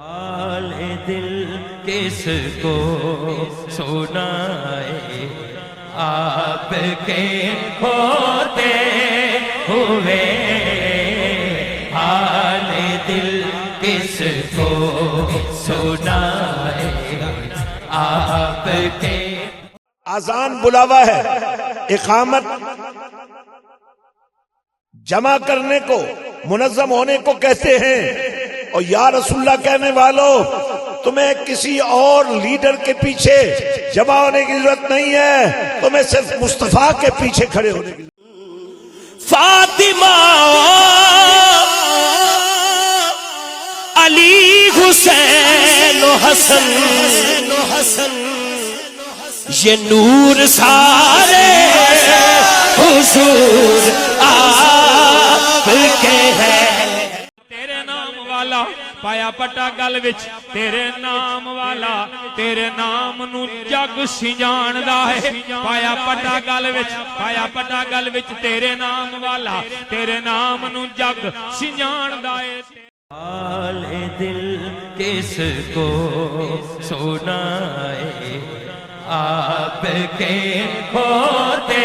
حال دل کس کو سنائے آپ کے ہوتے ہوئے، حال دل کس کو سنائے آپ کے۔ اذان بلاوا ہے، اقامت جمع کرنے کو، منظم ہونے کو کہتے ہیں۔ اور یا رسول اللہ کہنے والوں، تمہیں کسی اور لیڈر کے پیچھے جمع ہونے کی ضرورت نہیں ہے، تمہیں صرف مصطفیٰ کے پیچھے کھڑے ہونے کی ضرورت۔ فاطمہ علی حسین و حسن، یہ نور سارے حضور آپ کے ہیں۔ تیرے نام والا پایا پٹا گل وچ، تیرے نام والا تیرے نام نو جگ سجاندا ہے، پایا پٹا گل وچ، پایا پٹا گل وچ، تیرے نام والا تیرے نام نو جگ سجاندا ہے۔ حال دل کس کو سنائے آپ کے ہوتے